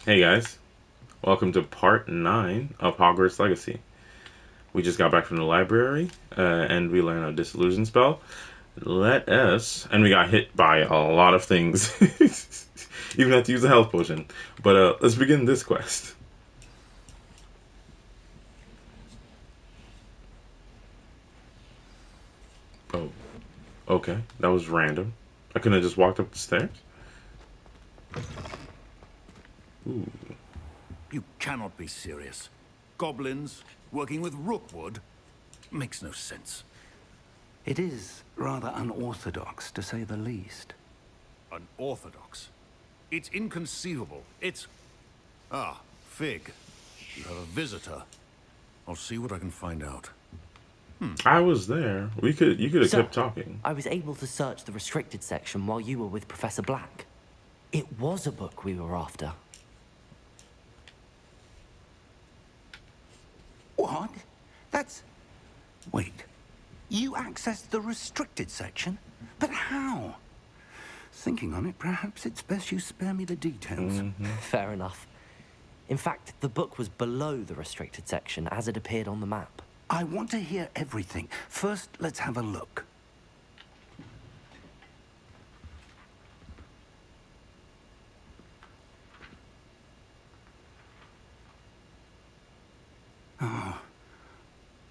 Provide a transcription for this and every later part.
Hey guys, welcome to part 9 of Hogwarts Legacy. We just got back from the library and we learned a disillusion spell. And we got hit by a lot of things. Even had to use a health potion. But let's begin this quest. Oh, okay, that was random. I couldn't have just walked up the stairs? Ooh. You cannot be serious. Goblins working with Rookwood makes no sense. It is rather unorthodox, to say the least. Unorthodox. It's inconceivable. It's... Ah, Fig. You have a visitor. I'll see what I can find out. I was there. You could have Sir, kept talking. I was able to search the restricted section while you were with Professor Black. It was a book we were after. What? That's... Wait. You accessed the restricted section? But how? Thinking on it, perhaps it's best you spare me the details. Fair enough. In fact, the book was below the restricted section as it appeared on the map. I want to hear everything. First, let's have a look.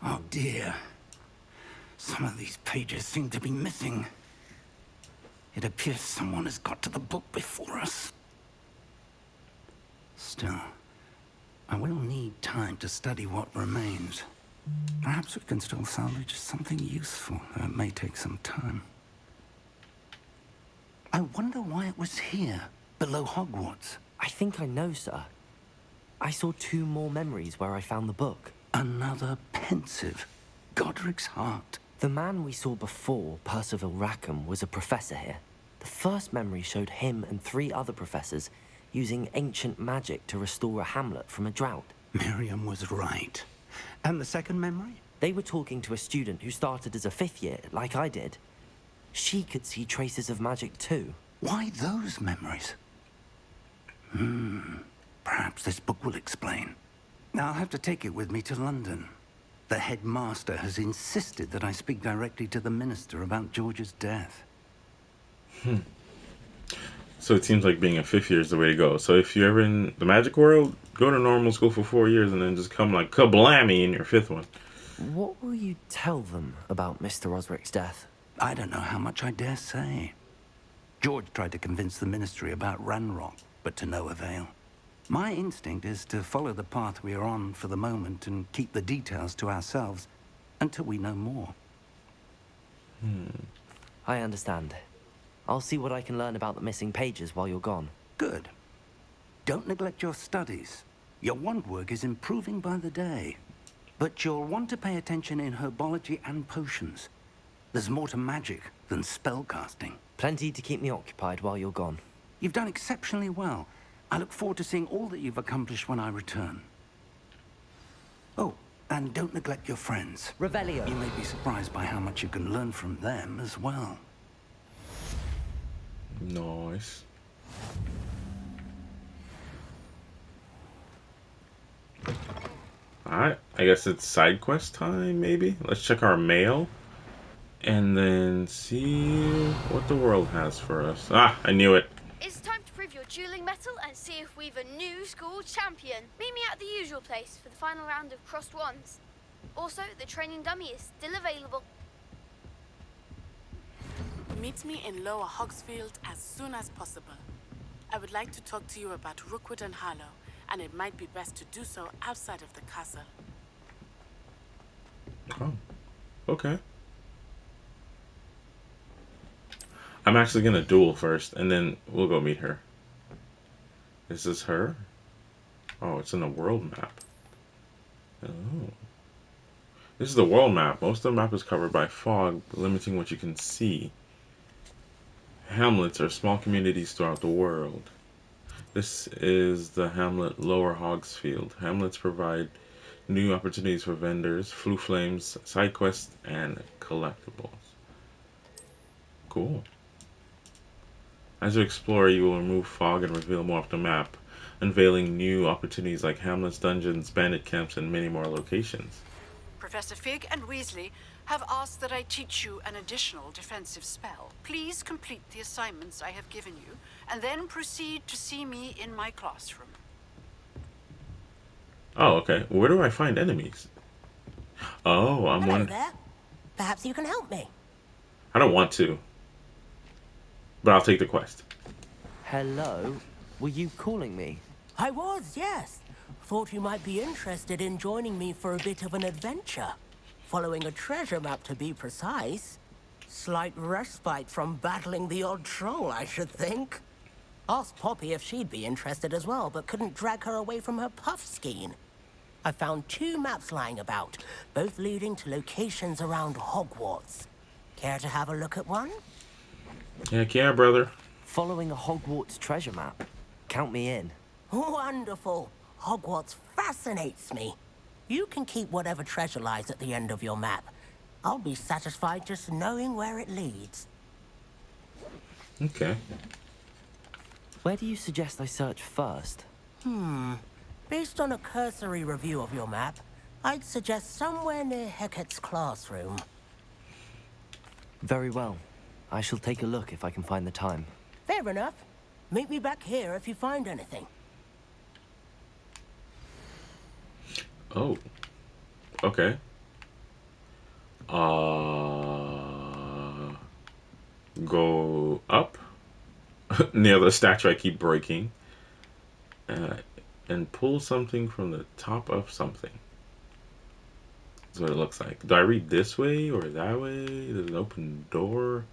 Oh dear. Some of these pages seem to be missing. It appears someone has got to the book before us. Still, I will need time to study what remains. Perhaps we can still salvage something useful, though it may take some time. I wonder why it was here, below Hogwarts. I think I know, sir. I saw 2 more memories where I found the book. Another pensive. Godric's heart. The man we saw before, Percival Rackham, was a professor here. The first memory showed him and 3 other professors using ancient magic to restore a hamlet from a drought. Miriam was right. And the second memory? They were talking to a student who started as a 5th year, like I did. She could see traces of magic too. Why those memories? Perhaps this book will explain. Now I'll have to take it with me to London. The headmaster has insisted that I speak directly to the minister about George's death. So it seems like being a 5th year is the way to go. So if you're ever in the magic world, go to normal school for 4 years and then just come like kablammy in your 5th one. What will you tell them about Mr. Osric's death? I don't know how much I dare say. George tried to convince the ministry about Ranrock, but to no avail. My instinct is to follow the path we are on for the moment and keep the details to ourselves until we know more. I understand. I'll see what I can learn about the missing pages while you're gone. Good. Don't neglect your studies. Your wand work is improving by the day. But you'll want to pay attention in herbology and potions. There's more to magic than spellcasting. Plenty to keep me occupied while you're gone. You've done exceptionally well. I look forward to seeing all that you've accomplished when I return. Oh, and don't neglect your friends. Revelio. You may be surprised by how much you can learn from them as well. Nice. Alright, I guess it's side quest time, maybe? Let's check our mail. And then see what the world has for us. Ah, I knew it. It's time to prove your dueling mettle and see if we've a new school champion. Meet me at the usual place for the final round of crossed wands. Also, the training dummy is still available. Meet me in Lower Hogsfield as soon as possible. I would like to talk to you about Rookwood and Harlow, and it might be best to do so outside of the castle. Oh, okay. I'm actually gonna duel first, and then we'll go meet her. Is this her? Oh, it's in the world map. Oh. This is the world map. Most of the map is covered by fog, limiting what you can see. Hamlets are small communities throughout the world. This is the hamlet Lower Hogsfield. Hamlets provide new opportunities for vendors, flu flames, side quests, and collectibles. Cool. As you explore, you will remove fog and reveal more of the map, unveiling new opportunities like hamlets, dungeons, bandit camps, and many more locations. Professor Fig and Weasley have asked that I teach you an additional defensive spell. Please complete the assignments I have given you, and then proceed to see me in my classroom. Oh, okay. Where do I find enemies? Oh, I'm Hello one. there. Perhaps you can help me. I don't want to, but I'll take the quest. Hello? Were you calling me? I was, yes. Thought you might be interested in joining me for a bit of an adventure. Following a treasure map, to be precise. Slight respite from battling the odd troll, I should think. Asked Poppy if she'd be interested as well, but couldn't drag her away from her puff skein. I found 2 maps lying about, both leading to locations around Hogwarts. Care to have a look at one? Heck yeah, brother. Following a Hogwarts treasure map. Count me in. Wonderful. Hogwarts fascinates me. You can keep whatever treasure lies at the end of your map. I'll be satisfied just knowing where it leads. Okay. Where do you suggest I search first? Based on a cursory review of your map, I'd suggest somewhere near Hecat's classroom. Very well. I shall take a look if I can find the time. Fair enough. Meet me back here if you find anything. Oh. Okay. Go up near the statue I keep breaking, and pull something from the top of something. That's what it looks like. Do I read this way or that way? There's an open door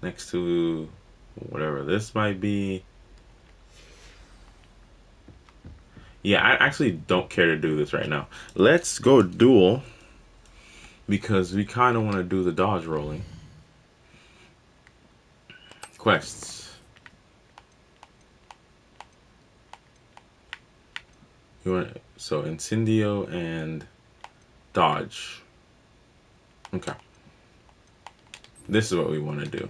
next to whatever this might be. Yeah, I actually don't care to do this right now. Let's go duel, because we kind of want to do the dodge rolling. Quests. You want so Incendio and dodge. Okay. This is what we want to do.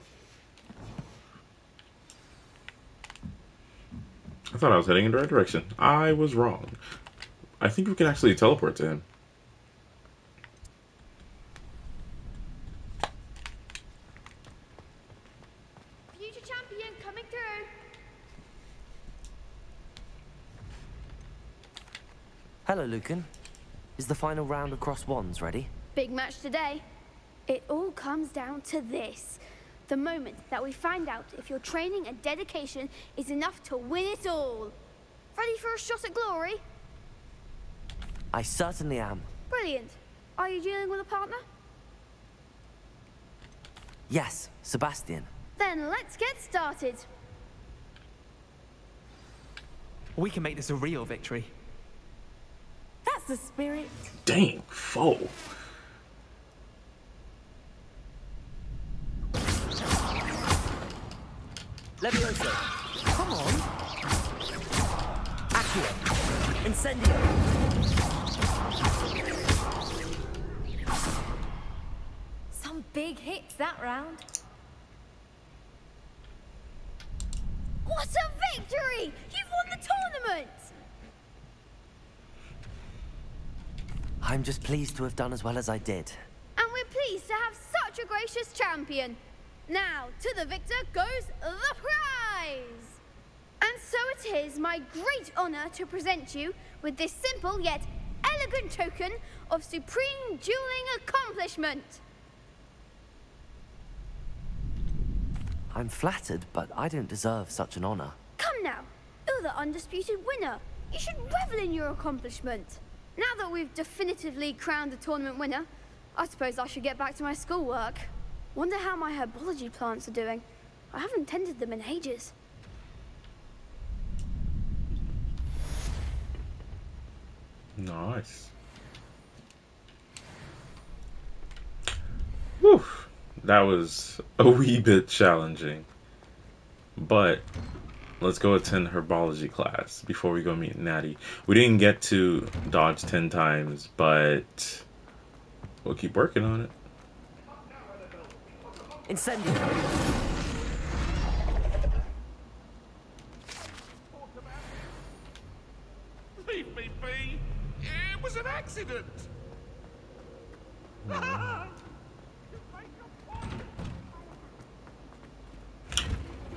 I thought I was heading in the right direction. I was wrong. I think we can actually teleport to him. Future champion coming through. Hello, Lucan. Is the final round across wands ready? Big match today. It all comes down to this. The moment that we find out if your training and dedication is enough to win it all. Ready for a shot at glory? I certainly am. Brilliant. Are you dealing with a partner? Yes, Sebastian. Then let's get started. We can make this a real victory. That's the spirit. Dang, foe. Levioso. Come on. Accio. Incendio. Some big hits that round. What a victory! You've won the tournament! I'm just pleased to have done as well as I did. And we're pleased to have such a gracious champion. Now, to the victor goes the prize! And so it is my great honor to present you with this simple yet elegant token of supreme dueling accomplishment. I'm flattered, but I don't deserve such an honor. Come now, you're the undisputed winner. You should revel in your accomplishment. Now that we've definitively crowned the tournament winner, I suppose I should get back to my schoolwork. Wonder how my herbology plants are doing. I haven't tended them in ages. Nice. Whew. That was a wee bit challenging. But let's go attend herbology class before we go meet Natty. We didn't get to dodge 10 times, but we'll keep working on it. Incendio. me be. It was an accident.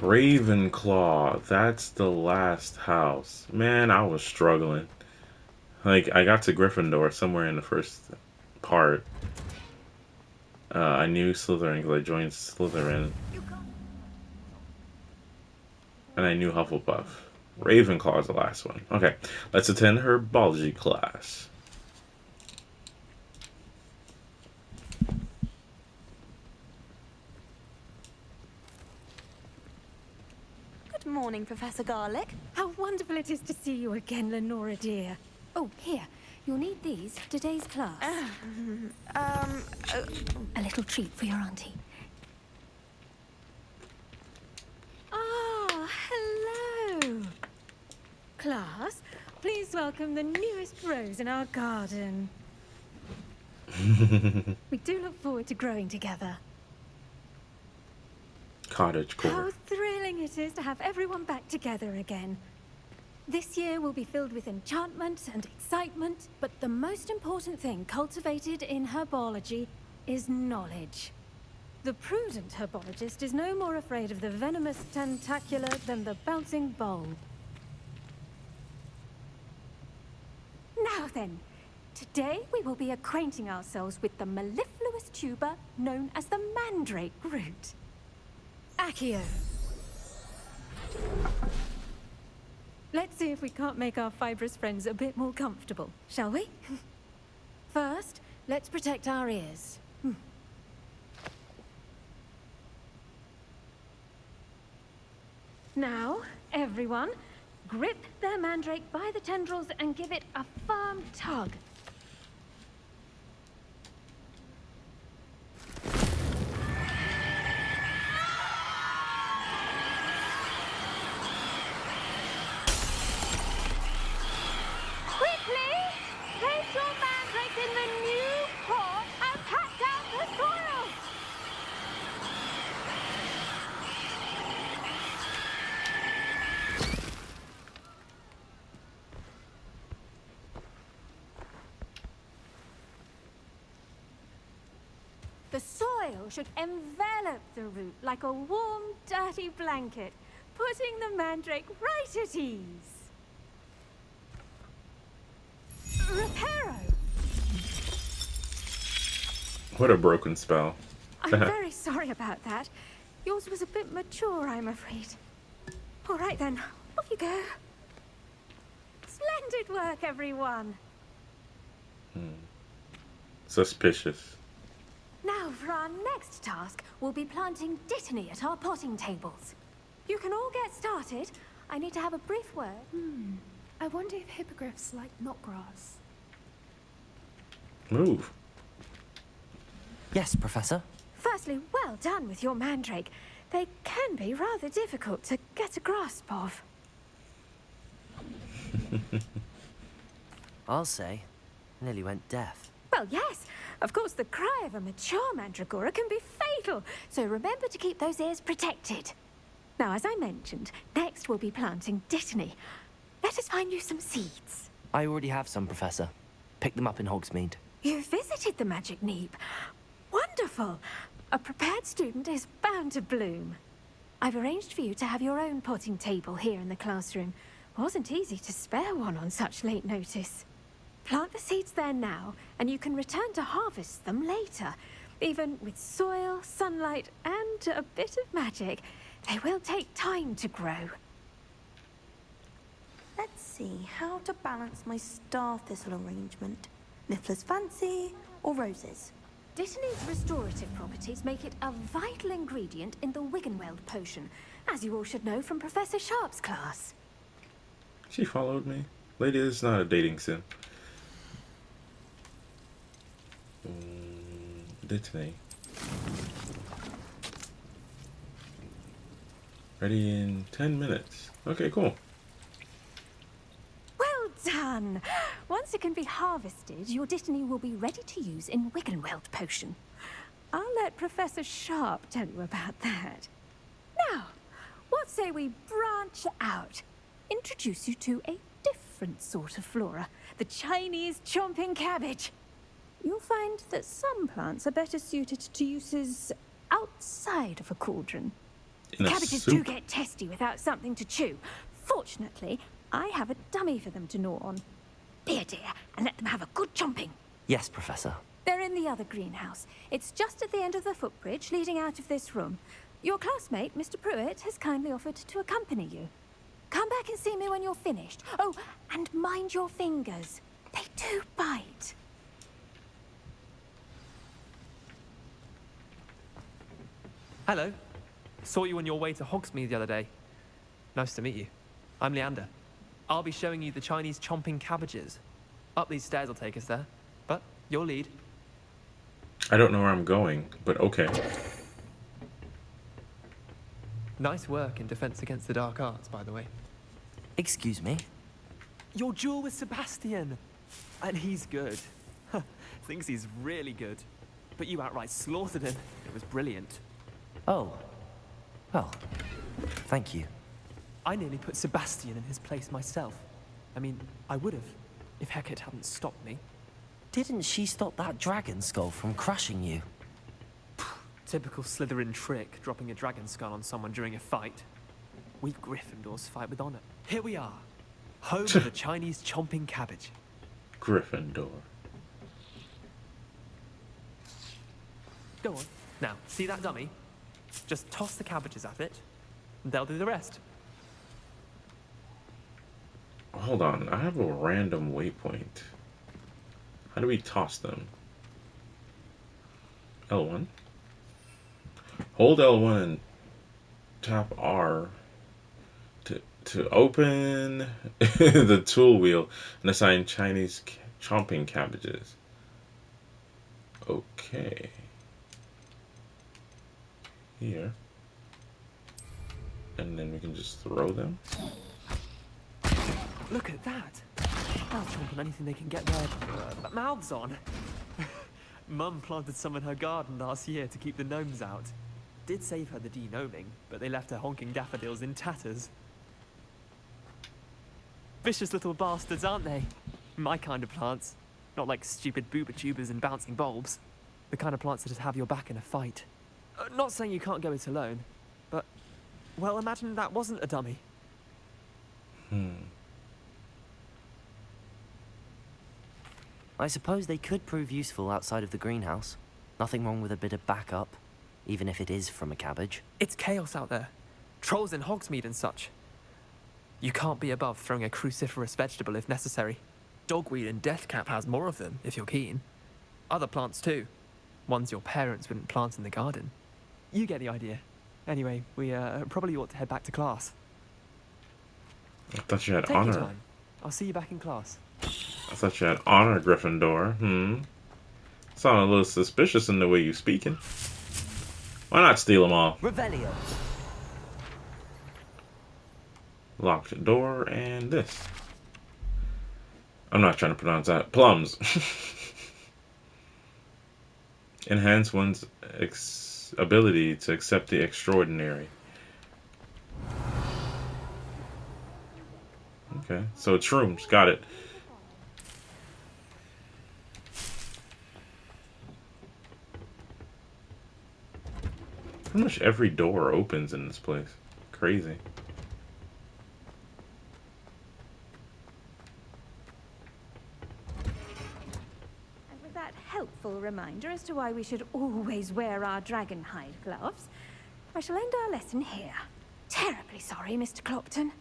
Ravenclaw, that's the last house. Man, I was struggling. Like, I got to Gryffindor somewhere in the first part. I knew Slytherin because I joined Slytherin. And I knew Hufflepuff. Ravenclaw is the last one. Okay, let's attend her biology class. Good morning, Professor Garlick. How wonderful it is to see you again, Lenora dear. Oh, here. You'll need these for today's class. A little treat for your auntie. Ah, hello. Class, please welcome the newest rose in our garden. We do look forward to growing together. Cottage core. How thrilling it is to have everyone back together again. This year will be filled with enchantment and excitement, but the most important thing cultivated in herbology is knowledge. The prudent herbologist is no more afraid of the venomous tentacular than the bouncing bulb. Now then, today we will be acquainting ourselves with the mellifluous tuber known as the mandrake root. Accio. Let's see if we can't make our fibrous friends a bit more comfortable, shall we? First, let's protect our ears. Now, everyone, grip their mandrake by the tendrils and give it a firm tug. Quickly, place your mandrake in the new pot and pat down the soil. The soil should envelop the root like a warm, dirty blanket, putting the mandrake right at ease. Reparo! What a broken spell. I'm very sorry about that. Yours was a bit mature, I'm afraid. All right then, off you go. Splendid work, everyone. Suspicious. Now for our next task, we'll be planting dittany at our potting tables. You can all get started. I need to have a brief word. I wonder if hippogriffs like knotgrass. Move. Yes, Professor. Firstly, well done with your mandrake. They can be rather difficult to get a grasp of. I'll say. Nearly went deaf. Well, yes. Of course, the cry of a mature mandragora can be fatal, so remember to keep those ears protected. Now, as I mentioned, next we'll be planting dittany. Let us find you some seeds. I already have some, Professor. Pick them up in Hogsmeade. You visited the Magic Neep. Wonderful. A prepared student is bound to bloom. I've arranged for you to have your own potting table here in the classroom. Wasn't easy to spare one on such late notice. Plant the seeds there now, and you can return to harvest them later. Even with soil, sunlight, and a bit of magic, they will take time to grow. Let's see how to balance my star thistle arrangement. Niffler's fancy or roses? Dittany's restorative properties make it a vital ingredient in the Wiggenweld potion, as you all should know from Professor Sharp's class. She followed me. Lady, this is not a dating sim. Dittany. Ready in 10 minutes. Okay, cool. Well done! Once it can be harvested, your dittany will be ready to use in Wiggenweld potion. I'll let Professor Sharp tell you about that. Now, what say we branch out? Introduce you to a different different sort of flora, the Chinese chomping cabbage. You'll find that some plants are better suited to uses outside of a cauldron. In a Cabbages soup? do get testy without something to chew. Fortunately, I have a dummy for them to gnaw on. Be a dear and let them have a good chomping. Yes, Professor. They're in the other greenhouse. It's just at the end of the footbridge leading out of this room. Your classmate, Mr. Pruitt, has kindly offered to accompany you. Come back and see me when you're finished. Oh, and mind your fingers. They do bite. Hello. Saw you on your way to Hogsmeade the other day. Nice to meet you. I'm Leander. I'll be showing you the Chinese chomping cabbages. Up these stairs will take us there. But your lead. I don't know where I'm going, but okay. Nice work in Defense Against the Dark Arts, by the way. Excuse me? Your duel with Sebastian! And he's good. Thinks he's really good. But you outright slaughtered him. It was brilliant. Oh. Well, thank you. I nearly put Sebastian in his place myself. I mean, I would have, if Hecate hadn't stopped me. Didn't she stop that dragon skull from crushing you? Typical Slytherin trick, dropping a dragon skull on someone during a fight. We Gryffindors fight with honor. Here we are, home of the Chinese chomping cabbage. Gryffindor. Go on. Now, see that dummy? Just toss the cabbages at it, and they'll do the rest. Hold on, I have a random waypoint. How do we toss them? L1. Hold L1 and tap R to open the tool wheel and assign Chinese chomping cabbages. Okay. Here. And then we can just throw them. Look at that. They'll chomp on anything they can get their mouths on. Mum planted some in her garden last year to keep the gnomes out. Did save her the de-gnoming, but they left her honking daffodils in tatters. Vicious little bastards, aren't they? My kind of plants. Not like stupid booba tubers and bouncing bulbs. The kind of plants that just have your back in a fight. Not saying you can't go it alone, but, well, imagine that wasn't a dummy. I suppose they could prove useful outside of the greenhouse. Nothing wrong with a bit of backup, even if it is from a cabbage. It's chaos out there. Trolls in Hogsmeade and such. You can't be above throwing a cruciferous vegetable if necessary. Dogweed and deathcap has more of them, if you're keen. Other plants too. Ones your parents wouldn't plant in the garden. You get the idea. Anyway, we probably ought to head back to class. I thought you had Take your honor. time. I'll see you back in class. I thought you had honor, Gryffindor. Sound a little suspicious in the way you speaking. Why not steal them all? Revelio. Locked door and this. I'm not trying to pronounce that. Plums. Enhance one's ability to accept the extraordinary. Okay, so it's shrooms. Got it. Pretty much every door opens in this place. Crazy. And with that helpful reminder as to why we should always wear our dragon hide gloves, I shall end our lesson here. Terribly sorry, Mr. Clopton.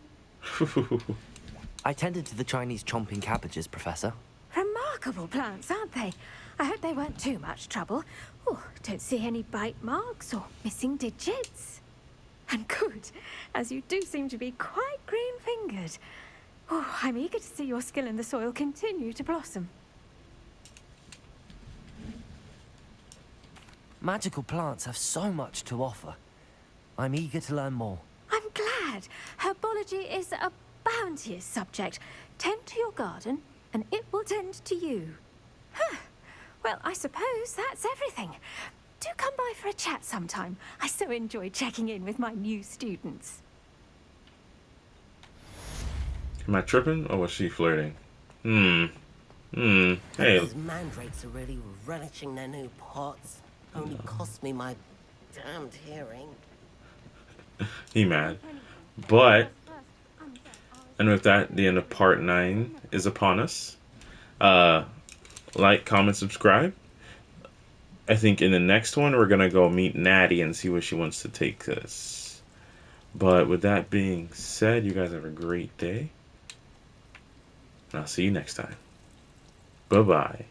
I tended to the Chinese chomping cabbages, Professor. Remarkable plants, aren't they? I hope they weren't too much trouble. Oh, don't see any bite marks or missing digits. And good, as you do seem to be quite green-fingered. Oh, I'm eager to see your skill in the soil continue to blossom. Magical plants have so much to offer. I'm eager to learn more. I'm glad. Herbology is a bounteous subject. Tend to your garden, and it will tend to you. Huh. Well, I suppose that's everything. Do come by for a chat sometime. I so enjoy checking in with my new students. Am I tripping or was she flirting? Hey. These mandrakes are really relishing their new pots. Only cost me my damned hearing. He mad. But, and with that, the end of part 9 is upon us. Like, comment, subscribe. I think in the next one, we're going to go meet Natty and see where she wants to take us. But with that being said, you guys have a great day. And I'll see you next time. Bye-bye.